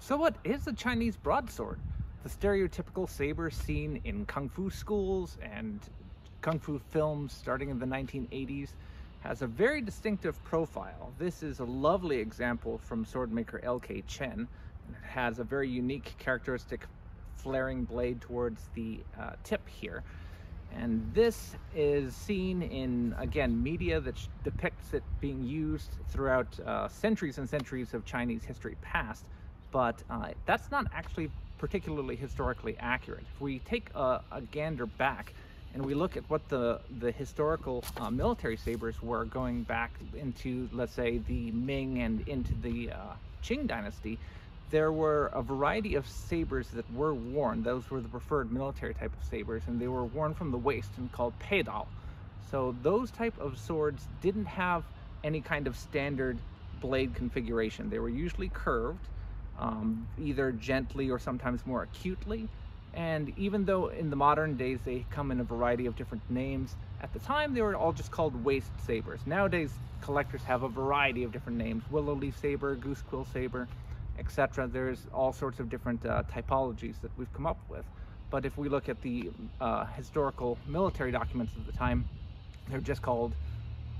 So what is a Chinese broadsword? The stereotypical saber seen in kung fu schools and kung fu films starting in the 1980s has a very distinctive profile. This is a lovely example from swordmaker LKChen. It has a very unique characteristic flaring blade towards the tip here. And this is seen in, again, media that depicts it being used throughout centuries and centuries of Chinese history past. But that's not actually particularly historically accurate. If we take a gander back and we look at what the historical military sabers were going back into, let's say, the Ming and into the Qing dynasty, there were a variety of sabers that were worn. Those were the preferred military type of sabers, and they were worn from the waist and called Dao. So those type of swords didn't have any kind of standard blade configuration. They were usually curved, either gently or sometimes more acutely. And even though in the modern days they come in a variety of different names, at the time they were all just called waist sabers. Nowadays collectors have a variety of different names: willow leaf saber, goose quill saber, etc. There's all sorts of different typologies that we've come up with. But if we look at the historical military documents of the time, they're just called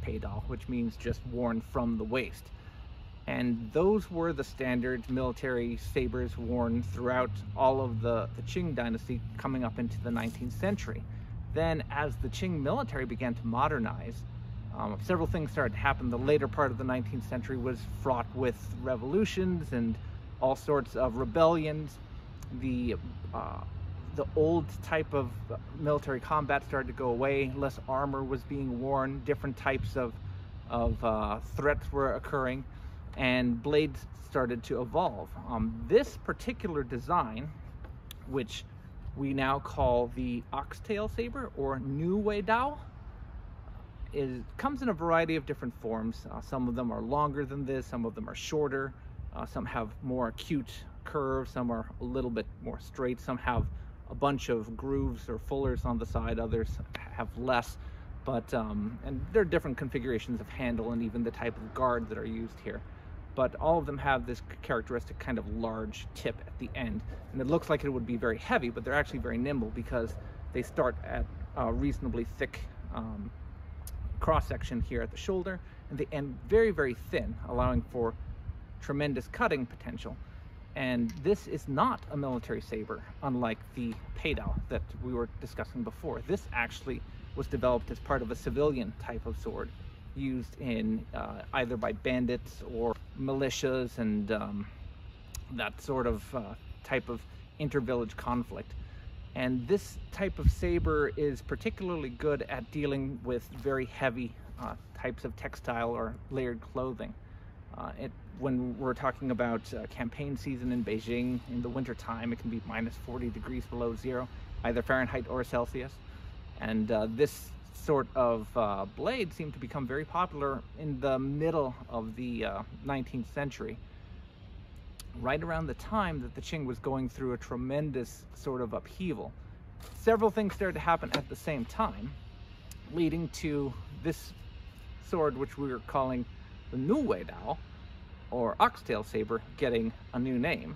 Dao, which means just worn from the waist. And those were the standard military sabers worn throughout all of the Qing dynasty coming up into the 19th century. Then as the Qing military began to modernize, several things started to happen. The later part of the 19th century was fraught with revolutions and all sorts of rebellions. The old type of military combat started to go away. Less armor was being worn. Different types of threats were occurring, and blades started to evolve. This particular design, which we now call the Oxtail Sabre or NiuWeiDao, comes in a variety of different forms. Some of them are longer than this, some of them are shorter, some have more acute curves, some are a little bit more straight, some have a bunch of grooves or fullers on the side, others have less. But and there are different configurations of handle and even the type of guard that are used here. But all of them have this characteristic kind of large tip at the end. And it looks like it would be very heavy, but they're actually very nimble because they start at a reasonably thick cross-section here at the shoulder, and they end very, very thin, allowing for tremendous cutting potential. And this is not a military saber, unlike the Dao that we were discussing before. This actually was developed as part of a civilian type of sword, used in either by bandits or militias and that sort of type of inter-village conflict. And this type of saber is particularly good at dealing with very heavy types of textile or layered clothing. When we're talking about campaign season in Beijing in the winter time, it can be minus 40 degrees below zero, either Fahrenheit or Celsius. And this sort of blade seemed to become very popular in the middle of the 19th century, right around the time that the Qing was going through a tremendous sort of upheaval. Several things started to happen at the same time, leading to this sword, which we were calling the NiuWeiDao, or Oxtail Sabre, getting a new name.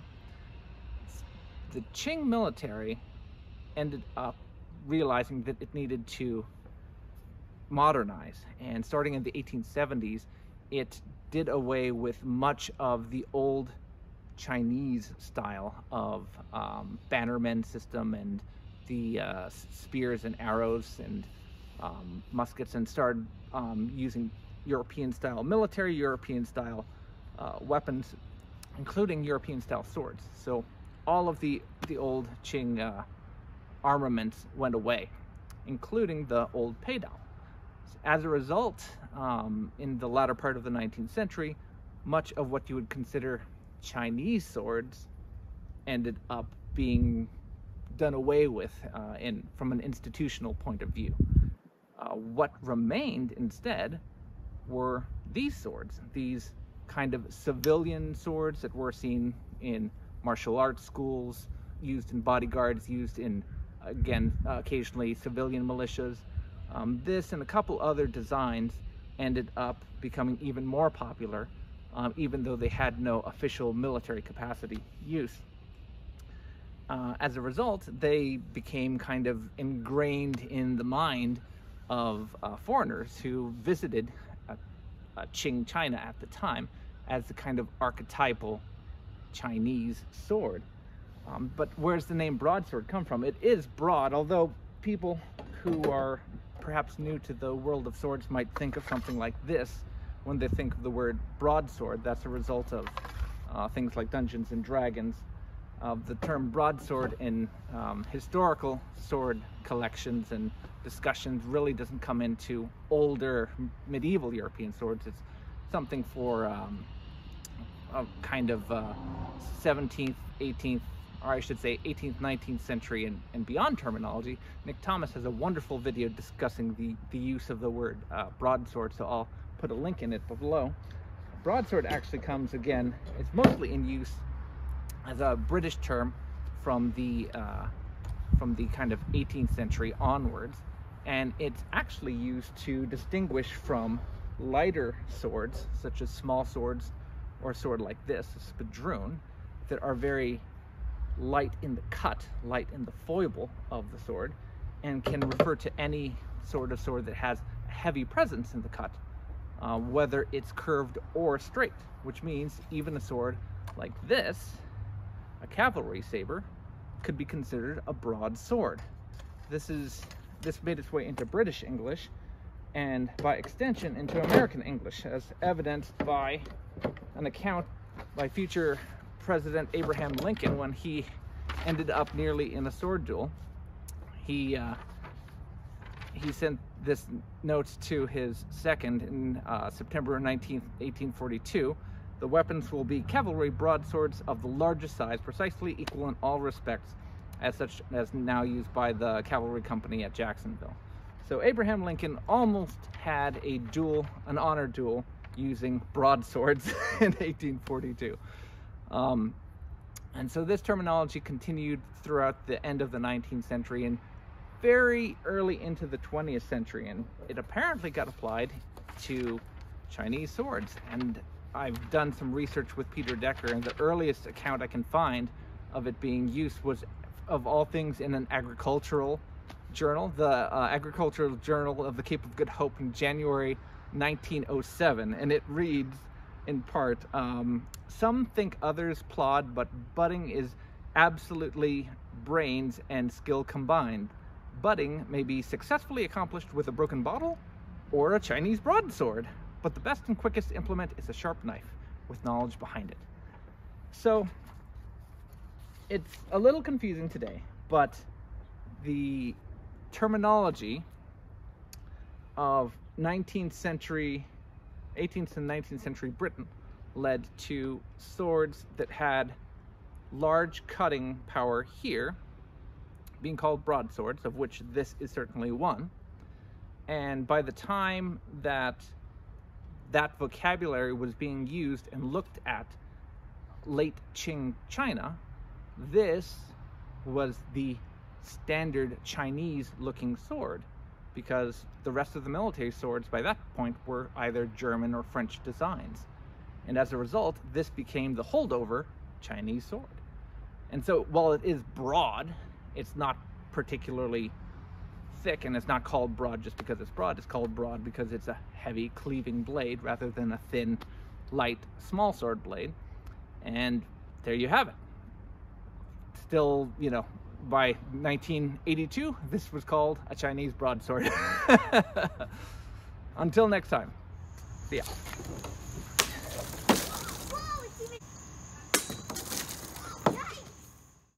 The Qing military ended up realizing that it needed to modernize, and starting in the 1870s, it did away with much of the old Chinese style of bannermen system and the spears and arrows and muskets, and started using European style military, European style weapons, including European style swords. So all of the old Qing armaments went away, including the old Dao. As a result, in the latter part of the 19th century, much of what you would consider Chinese swords ended up being done away with from an institutional point of view. What remained instead were these swords, these kind of civilian swords that were seen in martial arts schools, used in bodyguards, used in, again, occasionally civilian militias. This and a couple other designs ended up becoming even more popular even though they had no official military capacity use. As a result, they became kind of ingrained in the mind of foreigners who visited Qing China at the time as the kind of archetypal Chinese sword. But where's the name broadsword come from? It is broad, although people who are perhaps new to the world of swords might think of something like this when they think of the word broadsword. That's a result of things like Dungeons and Dragons. The term broadsword in historical sword collections and discussions really doesn't come into older medieval European swords. It's something for a kind of 17th, 18th, or I should say 18th, 19th century and beyond terminology. Nick Thomas has a wonderful video discussing the use of the word broadsword, so I'll put a link in it below. Broadsword actually comes, again, it's mostly in use as a British term from the kind of 18th century onwards, and it's actually used to distinguish from lighter swords, such as small swords or a sword like this, a spadroon, that are very light in the cut, light in the foible of the sword, and can refer to any sort of sword that has a heavy presence in the cut, whether it's curved or straight, which means even a sword like this, a cavalry saber, could be considered a broadsword. This made its way into British English and by extension into American English, as evidenced by an account by future President Abraham Lincoln when he ended up nearly in a sword duel. He sent this note to his second in September 19th, 1842. The weapons will be cavalry broadswords of the largest size, precisely equal in all respects as such as now used by the cavalry company at Jacksonville. So Abraham Lincoln almost had a duel, an honor duel, using broadswords in 1842. And so this terminology continued throughout the end of the 19th century and very early into the 20th century, and it apparently got applied to Chinese swords. And I've done some research with Peter Decker, and the earliest account I can find of it being used was, of all things, in an agricultural journal, the Agricultural Journal of the Cape of Good Hope in January 1907, and it reads in part, some think others plod, but butting is absolutely brains and skill combined. Butting may be successfully accomplished with a broken bottle or a Chinese broadsword, but the best and quickest implement is a sharp knife with knowledge behind it. So it's a little confusing today, but the terminology of 19th century, 18th and 19th century Britain led to swords that had large cutting power here being called broadswords, of which this is certainly one. And by the time that vocabulary was being used and looked at late Qing China, this was the standard Chinese looking sword, because the rest of the military swords by that point were either German or French designs. And as a result, this became the holdover Chinese sword. And so while it is broad, it's not particularly thick, and it's not called broad just because it's broad. It's called broad because it's a heavy cleaving blade rather than a thin, light, small sword blade. And there you have it. Still, you know, by 1982, this was called a Chinese broadsword. Until next time, see ya.